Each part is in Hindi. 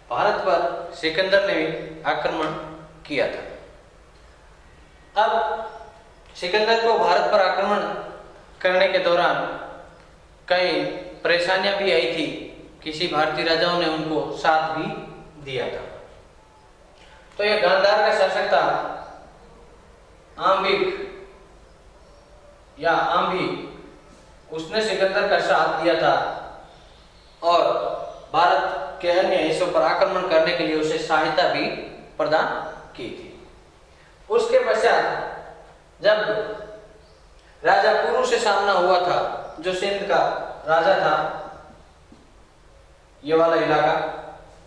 भारत पर सिकंदर ने भी आक्रमण किया था। अब सिकंदर को भारत पर आक्रमण करने के दौरान कई परेशानियां भी आई थी। किसी भारतीय राजाओं ने उनको साथ भी दिया था। तो यह गांधार का शासक था आम्बिक या आम्बी, उसने सिकंदर का साथ दिया था और भारत के अन्य हिस्सों पर आक्रमण करने के लिए उसे सहायता भी प्रदान की थी। उसके पश्चात जब राजा पुरु से सामना हुआ था, जो सिंध का राजा था, ये वाला इलाका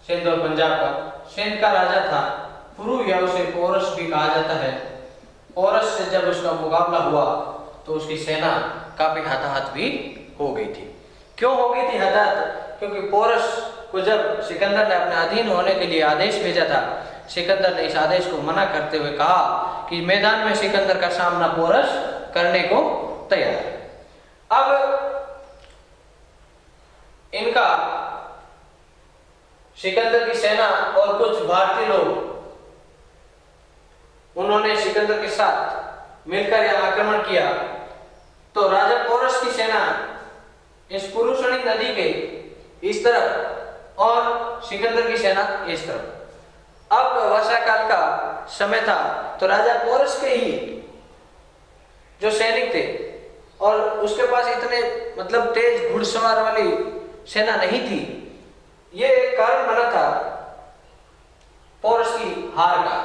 सिंध और पंजाब का, सिंध का राजा था पुरु, या उसे पोरस भी कहा जाता है। पोरस से जब उसका मुकाबला हुआ तो उसकी सेना काफी हताहत भी हो गई थी। क्यों हो गई थी हताहत? क्योंकि पोरस को जब सिकंदर ने अपने अधीन होने के लिए आदेश भेजा था, सिकंदर ने इस आदेश को मना करते हुए कहा कि मैदान में सिकंदर का सामना पोरस करने को तैयार है। अब इनका सिकंदर की सेना और कुछ भारतीय लोग, उन्होंने सिकंदर के साथ मिलकर यह आक्रमण किया। तो राजा पोरस की सेना इस पुरुषणी नदी के इस तरफ और सिकंदर की सेना इस तरफ। अब वर्षाकाल का समय था, तो राजा पोरस के ही जो सैनिक थे और उसके पास इतने मतलब तेज घुड़सवार वाली सेना नहीं थी, ये एक कारण बना था पोरस की हार का।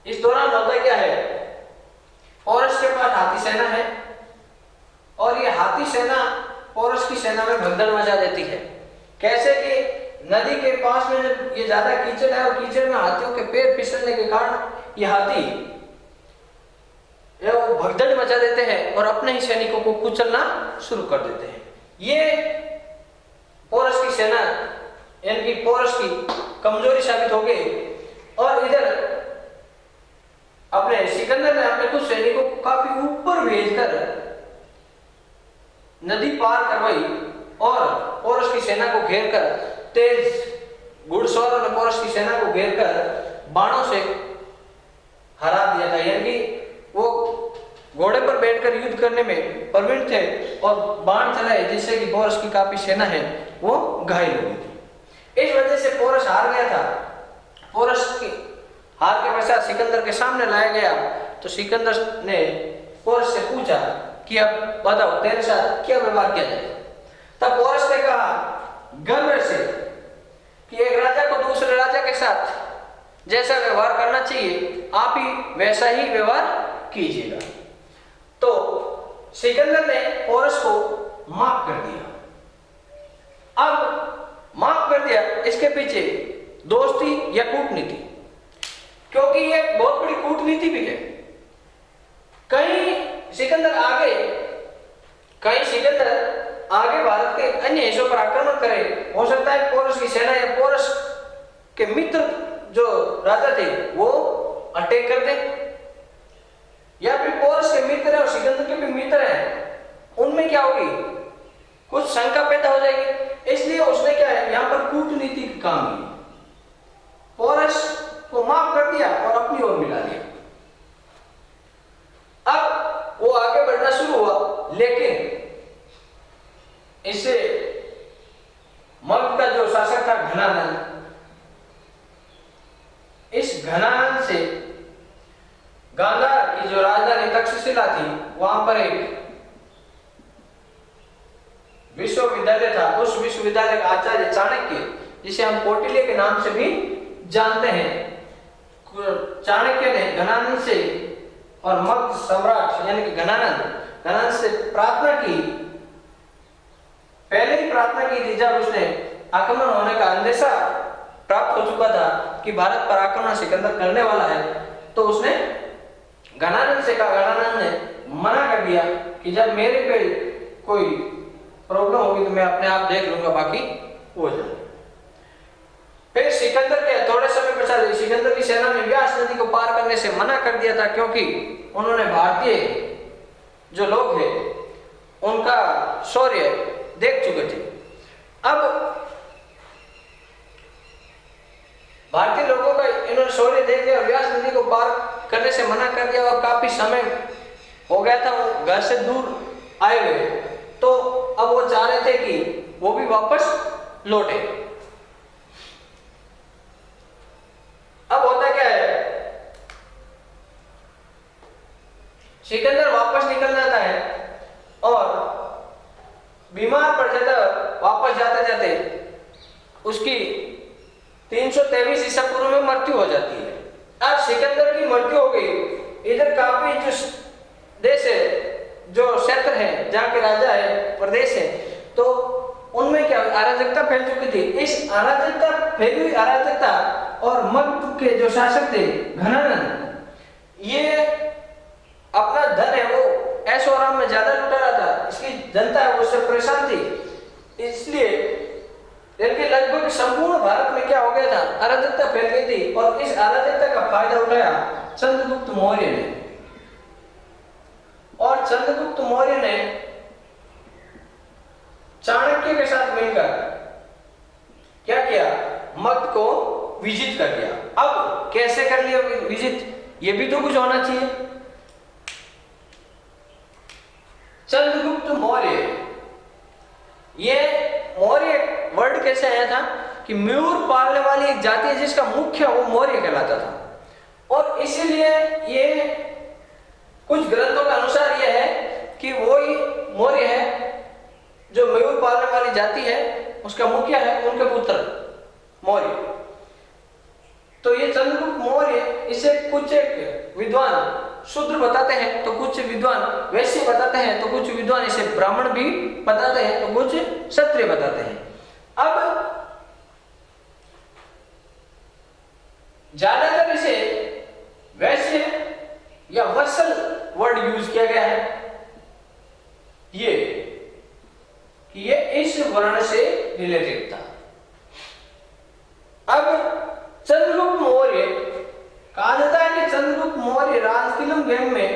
इस दौरान होता क्या है, पोरस के पास हाथी सेना है और ये हाथी सेना पोरस की सेना में भगदड़ मचा देती है। कैसे कि नदी के पास में जब ये ज्यादा कीचड़ है और कीचड़ में हाथियों के पैर फिसलने के कारण ये हाथी भगदड़ मचा देते हैं और अपने ही सैनिकों को कुचलना शुरू कर देते हैं। ये पोरस की सेना यानी कि पोरस की कमजोरी साबित हो गई और इधर अपने सिकंदर ने अपने कुछ सैनिकों को काफी ऊपर भेजकर नदी पार करवाई और पोरस की सेना को घेरकर, तेज घुड़सवारों ने पोरस की सेना को घेरकर बाणों से हरा दिया था। यानी कि वो घोड़े पर बैठकर युद्ध करने में प्रवीण थे और बाण चलाए, जिससे कि पोरस की काफी सेना है वो घायल हो गई थी। इस वजह से पोरस हार गया था। पोरस की हार के पश्चात सिकंदर के सामने लाया गया तो सिकंदर ने पोरस से पूछा कि अब बताओ तेरे साथ क्या व्यवहार किया जाए। तब पोरस ने कहा गर्व से कि एक राजा को दूसरे राजा के साथ जैसा व्यवहार करना चाहिए आप ही वैसा ही व्यवहार कीजिएगा। तो सिकंदर ने पोरस को माफ कर दिया। अब माफ कर दिया, इसके पीछे दोस्ती या कूटनीति, क्योंकि ये बहुत बड़ी कूटनीति भी है। कहीं सिकंदर आगे भारत के अन्य हिस्सों पर आक्रमण करे, हो सकता है पोरस की सेना या पोरस के मित्र जो राजा थे वो अटैक कर दे, या फिर पोरस के मित्र है और सिकंदर के भी मित्र हैं, उनमें क्या होगी, कुछ शंका पैदा हो जाएगी। इसलिए उसने क्या है यहाँ पर कूटनीति काम की, पोरस को माफ कर दिया और अपनी ओर मिला लिया। अब वो आगे बढ़ना शुरू हुआ, लेकिन इससे मगध का जो शासक था घनानंद, इस घनानंद से गांधार की जो राजधानी तक्षशिला थी वहां पर एक विश्वविद्यालय था। उस विश्वविद्यालय का आचार्य चाणक्य, जिसे हम कौटिल्य के नाम से भी जानते हैं, चाणक्य ने घनानंद से और मगध सम्राट यानी कि घनानंद से प्रार्थना की। पहले ही प्रार्थना की थी जब उसने आक्रमण होने का अंदेशा प्राप्त हो चुका था कि भारत पर आक्रमण सिकंदर करने वाला है, तो उसने घनानंद से कहा। घनानंद ने मना कर दिया कि जब मेरे पे कोई प्रॉब्लम होगी तो मैं अपने आप देख लूंगा, बाकी हो जाए। फिर सिकंदर के थोड़े समय पश्चात सिकंदर की सेना ने व्यास नदी को पार करने से मना कर दिया था, क्योंकि उन्होंने भारतीय जो लोग थे उनका शौर्य देख चुके थे। अब से मना कर दिया और काफी समय हो गया था वो घर से दूर आए हुए, तो अब वो चाह रहे थे कि वो भी वापस लौटे। अब होता क्या है, सिकंदर वापस निकल जाता है और बीमार पड़ जाता है। वापस जाते जाते उसकी 323 ईसा पूर्व में मृत्यु हो जाती है। अब सिकंदर की मृत्यु हो गई, इधर काफी जो देश है, जो क्षेत्र है, जहाँ के राजा है, प्रदेश है, तो उनमें क्या अराजकता फैल चुकी थी। इस अराजकता, फैली हुई अराजकता और मगध के जो शासक थे घनानंद, ये अपना धन है वो ऐशो आराम में ज्यादा लुटा रहा था, इसकी जनता है वो उससे परेशान थी। इसलिए इनके लगभग संपूर्ण भारत में क्या हो गया था, अराजकता फैल गई थी और इस अराजकता का फायदा उठाया चंद्रगुप्त मौर्य ने। और चंद्रगुप्त मौर्य ने चाणक्य के साथ मिलकर क्या किया, मगध को विजित कर लिया। अब कैसे कर लिया विजित, ये भी तो कुछ होना चाहिए। चंद्रगुप्त मौर्य, ये मौर्य वर्ड कैसे आया था कि मयूर पालने वाली एक जाति है जिसका मुख्य वो मौर्य कहलाता था। और इसीलिए ये कुछ ग्रंथों के अनुसार यह है कि वो ही मौर्य है, जो मयूर पालने वाली जाति है उसका मुखिया है, उनके पुत्र मौर्य। तो ये चंद्रगुप्त मौर्य, इसे कुछ एक विद्वान शूद्र बताते हैं, तो कुछ विद्वान वैश्य बताते हैं, तो कुछ विद्वान इसे ब्राह्मण भी बताते हैं, तो कुछ क्षत्रिय बताते हैं। अब ज्यादातर इसे वैश्य या वत्सल वर्ड यूज किया गया है, ये कि ये इस वर्ण से रिलेटेड था। अब चंद्रगुप्त मौर्य, कहा जाता है कि चंद्रगुप्त मौर्य राजकिलम गेम में,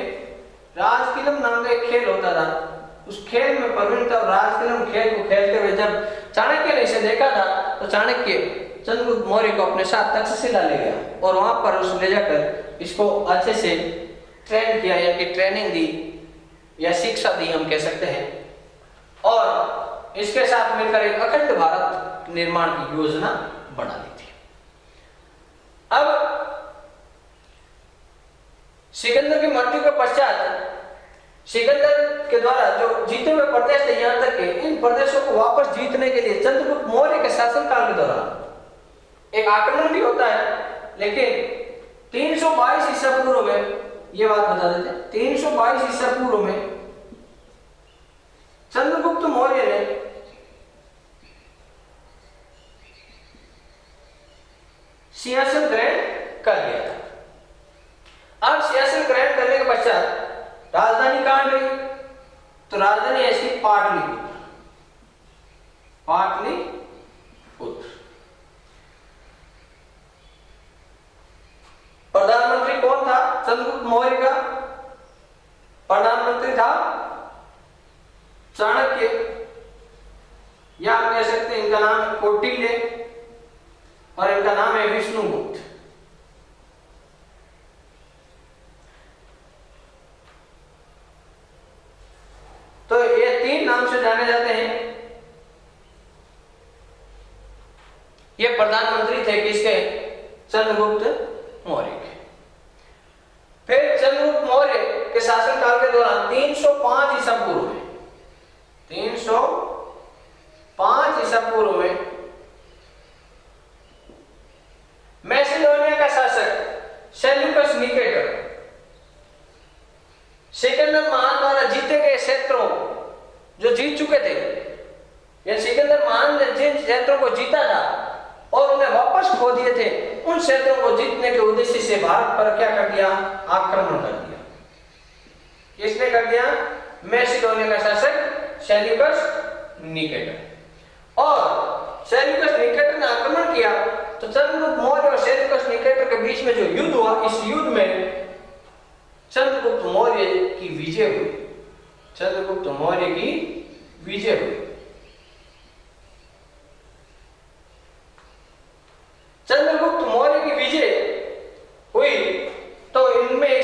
राजकिलम नाम का एक खेल होता था, उस खेल में प्रवीण था। और राजकिलम खेल को खेलते हुए जब चाणक्य ने इसे देखा था, तो चाणक्य चंद्रगुप्त मौर्य को अपने साथ तक्षशिला ले गया और वहां पर उसे ले जाकर इसको अच्छे से ट्रेन किया, या कि ट्रेनिंग दी या शिक्षा दी हम कह सकते हैं। और इसके साथ मिलकर एक अखंड भारत निर्माण की योजना बना ली थी। अब सिकंदर की मृत्यु के पश्चात सिकंदर के द्वारा जो जीते हुए प्रदेश थे, यहां तक के इन प्रदेशों को वापस जीतने के लिए चंद्रगुप्त मौर्य के शासनकाल के दौरान एक आक्रमण भी होता है। लेकिन 322 ईसा पूर्व में, ये बात बता देते हैं, 322 ईसा पूर्व में चंद्रगुप्त मौर्य ने सिंहासन ग्रहण कर लिया था। अब सिंहासन ग्रहण करने के पश्चात राजधानी कहां गई, तो राजधानी ऐसी पाटलिपुत्र, पाटलिपुत्र। प्रधानमंत्री कौन था चंद्रगुप्त मौर्य का, प्रधानमंत्री था चाणक्य, या आप कह सकते हैं इनका नाम है कौटिल्य और इनका नाम है विष्णुगुप्त। तो ये तीन नाम से जाने जाते हैं। ये प्रधानमंत्री थे किसके, चंद्रगुप्त मौर्य के। फिर चंद्रगुप्त मौर्य के शासनकाल के दौरान 305 ईसा पूर्व में, 305 ईसा पूर्व में मैसिडोनिया का शासक सेल्यूकस निकेटर सिकंदर महान द्वारा जीते गए क्षेत्रों जो जीत चुके थे, या सिकंदर महान ने जिन क्षेत्रों को जीता था और उन्हें वापस खो दिए थे, उन क्षेत्रों को जीतने के उद्देश्य से भारत पर क्या कर दिया, आक्रमण कर दिया। किसने कर दिया, मैसिडोनिया का शासक सेल्यूकस निकेटर। और सेल्यूकस निकेटर ने आक्रमण किया, तो चंद्रगुप्त मौर्य और सेल्यूकस निकेटर के बीच में जो युद्ध हुआ, इस युद्ध में चंद्रगुप्त मौर्य की विजय हुई, चंद्रगुप्त मौर्य की विजय हुई। चंद्रगुप्त मौर्य की विजय हुई तो इनमें एक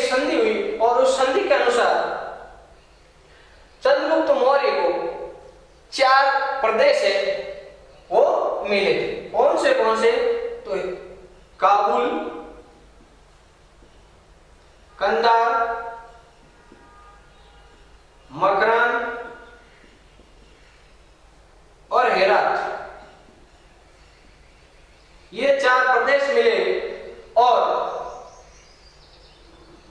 प्रदेश है वो मिले थे। कौन से? तो काबुल, कंधार, मकरान और हेरात, ये 4 प्रदेश मिले और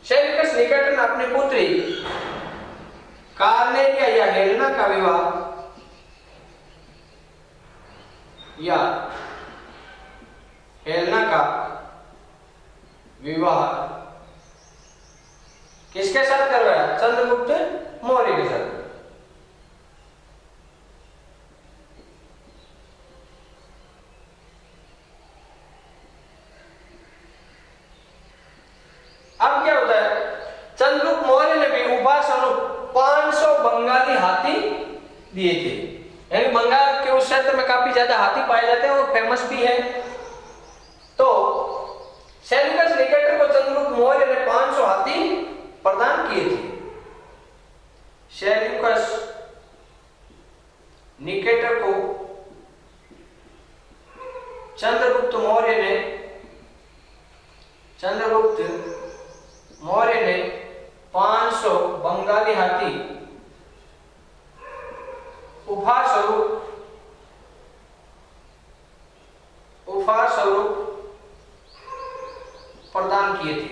सेल्यूकस निकेटर ने अपनी पुत्री कार्नेलिया या हेलेना का विवाह किसके साथ करवाया? चंद्रगुप्त मौर्य के साथ। अब क्या होता है? चंद्रगुप्त मौर्य ने भी उपहार स्वरूप 500 बंगाली हाथी दिए थे। यानी बंगाल के उस क्षेत्र में काफी ज्यादा हाथी पाए जाते हैं और फेमस भी है। तो सेल्यूकस निकेटर को चंद्रगुप्त मौर्य ने 500 हाथी प्रदान किए थे। सेल्यूकस निकेटर को चंद्रगुप्त मौर्य ने 500 बंगाली हाथी उपहार स्वरूप प्रदान किए थे।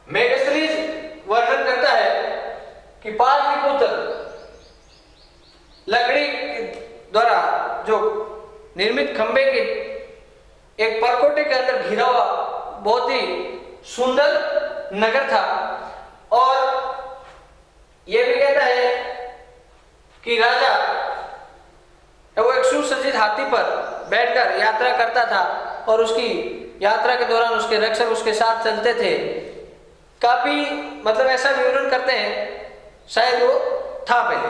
मेगास्थनीज वर्णन करता है कि 5 पुत्र लकड़ी द्वारा जो निर्मित खंबे के एक परकोटे के अंदर घिरा हुआ बहुत ही सुंदर नगर था। और यह भी कहता है कि राजा वो एक सुसज्जित हाथी पर बैठकर यात्रा करता था और उसकी यात्रा के दौरान उसके रक्षक उसके साथ चलते थे। काफी मतलब ऐसा विवरण करते हैं, शायद वो था पहले।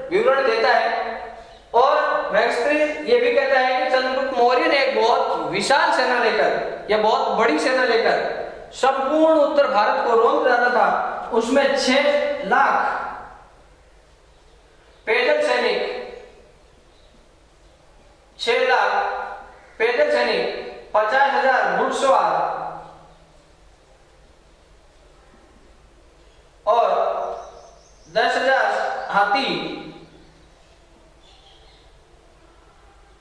विवरण देता है। और मेगास्थनीज ये भी कहता है कि चंद्रगुप्त मौर्य ने एक बहुत विशाल सेना लेकर या बहुत बड़ी सेना लेकर संपूर्ण उत्तर भारत को रोंद डाला था। उसमें 6 लाख पैदल सैनिक, 50,000 घुड़सवार और 10,000 हाथी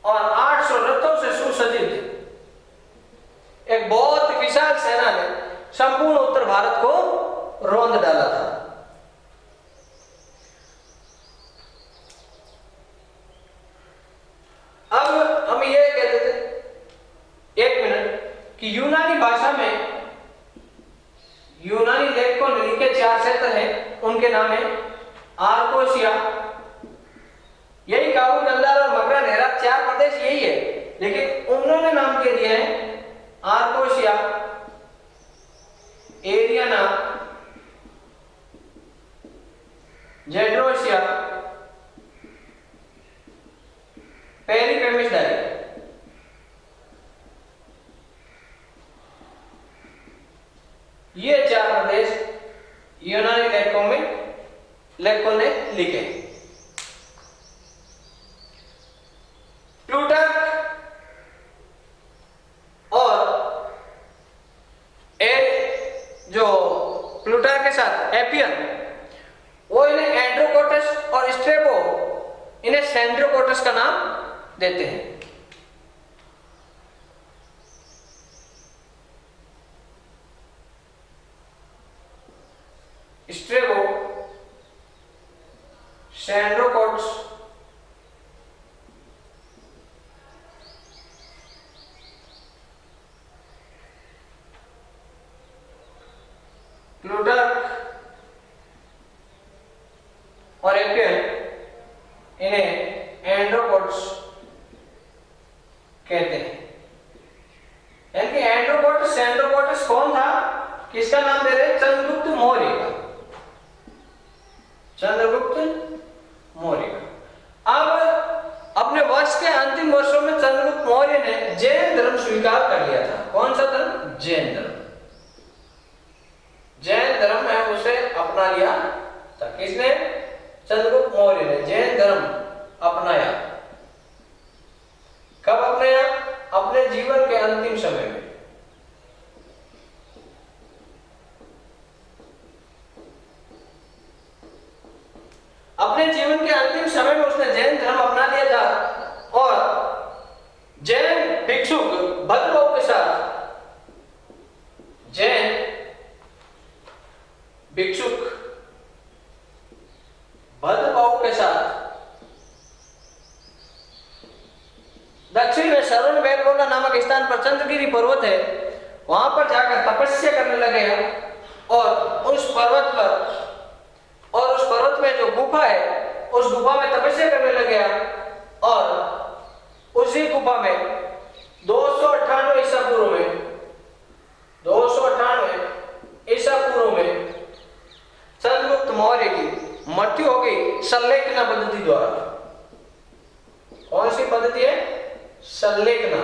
और 800 रथों से सुसज्जित एक बहुत विशाल सेना ने संपूर्ण उत्तर भारत को रोंद डाला था। अब हम ये कहते थे 1 मिनट कि यूनानी भाषा में यूनानी लेखकों ने लिखे 4 क्षेत्र हैं, उनके नाम है आर्कोसिया, यही काबुल, कंधार और मकरान, हेरात 4 प्रदेश यही है, लेकिन उन्होंने नाम के दिए हैं आर्कोसिया, एरियाना, जेड्रोसिया, पेरिपेमिडाई। ये 4 प्रदेश यूनानी लेखकों ने लिखे। प्लूटार्क और जो प्लूटार्क के साथ एपियन, वो इन्हें एंड्रोकोटस और स्ट्रेबो इन्हें सेंड्रोकोटस का नाम देते हैं। स्ट्रेबो, सेंड्रोकोटस, प्लूटार्क और एपियन इन्हें एंड्रोकोटस कहते हैं। यानी कि एंड्रोकोटस सेंड्रोकोटस कौन था, किसका नाम दे रहे हैं? चंद्रगुप्त मौर्य का। चंद्रगुप्त मौर्य का। अब अपने वंश के के अंतिम वर्षों में चंद्रगुप्त मौर्य ने जैन धर्म स्वीकार कर लिया था। कौन सा धर्म? जैन धर्म। जैन धर्म है उसे अपना लिया था। किसने? चंद्रगुप्त मौर्य ने जैन धर्म अपनाया। कब अपनाया? अपने जीवन के अंतिम समय में। अपने जीवन के अंतिम समय में उसने जैन धर्म अपना लिया था और जैन भिक्षुक भद्रभाव के साथ, जैन भिक्षुक भद्रभाव के साथ दक्षिण में श्रवण बेलगोला नामक स्थान पर चंद्रगिरी पर्वत है, वहां पर जाकर तपस्या करने लगे और उस पर्वत में जो गुफा है उस गुफा में तपस्या करने लगे और उसी गुफा में 298 ईसा पूर्व में 298 ईसा पूर्व में चंद्रगुप्त मौर्य की मृत्यु हो गई संलेखना पद्धति द्वारा। कौन सी पद्धति है? संलेखना।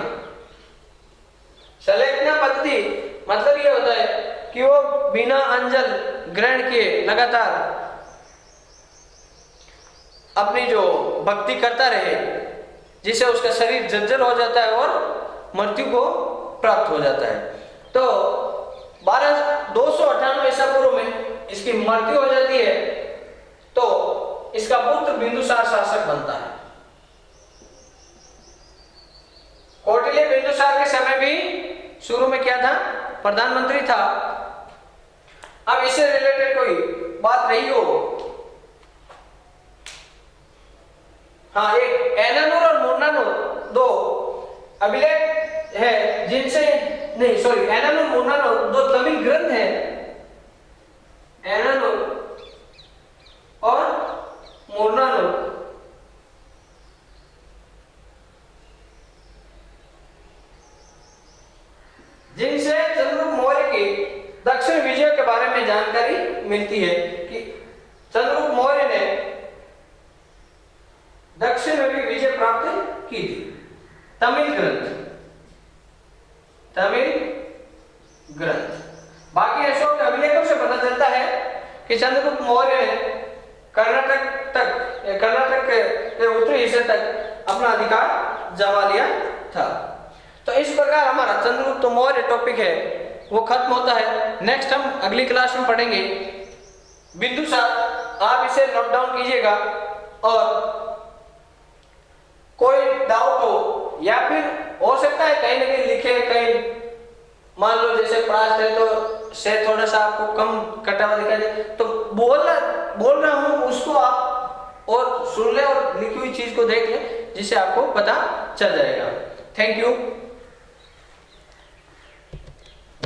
संलेखना पद्धति मतलब ये होता है कि वो बिना अंजल ग्रहण किए लगातार अपनी जो भक्ति करता रहे, जिससे उसका शरीर जर्जर हो जाता है और मृत्यु को प्राप्त हो जाता है। तो 298 ईसा पूर्व में इसकी मृत्यु हो जाती है, तो इसका पुत्र बिंदुसार शासक बनता है। कौटिल्य बिंदुसार के समय भी शुरू में क्या था? प्रधानमंत्री था। अब इससे रिलेटेड कोई बात रही हो? हाँ, एक एनानूर और मुर्नानूर दो अभिलेख है जिनसे एनानूर मुर्नानूर दो तमिल ग्रंथ है, एनानूर और मुर्नानूर, जिनसे चंद्रगुप्त मौर्य की दक्षिण विजय के बारे में जानकारी मिलती है कि चंद्रगुप्त मौर्य ने दक्षिण में भी विजय प्राप्त की थी। तमिल ग्रंथ बाकी अशोक के अभिलेखों से पता चलता है कि चंद्रगुप्त मौर्य ने कर्नाटक के उत्तरी हिस्से तक अपना अधिकार जमा लिया था। तो इस प्रकार हमारा चंद्रगुप्त मौर्य टॉपिक है वो खत्म होता है। नेक्स्ट हम अगली क्लास में पढ़ेंगे बिंदुसार। आप इसे नोट डाउन कीजिएगा और कोई डाउट हो या फिर हो सकता है कहीं ना कहीं लिखे, कहीं मान लो जैसे प्रास्त है तो से थोड़ा सा आपको कम कटा हुआ दिखाई दे, तो बोल रहा हूं उसको आप और सुन ले और लिखी हुई चीज को देख ले, जिससे आपको पता चल जाएगा। Thank you.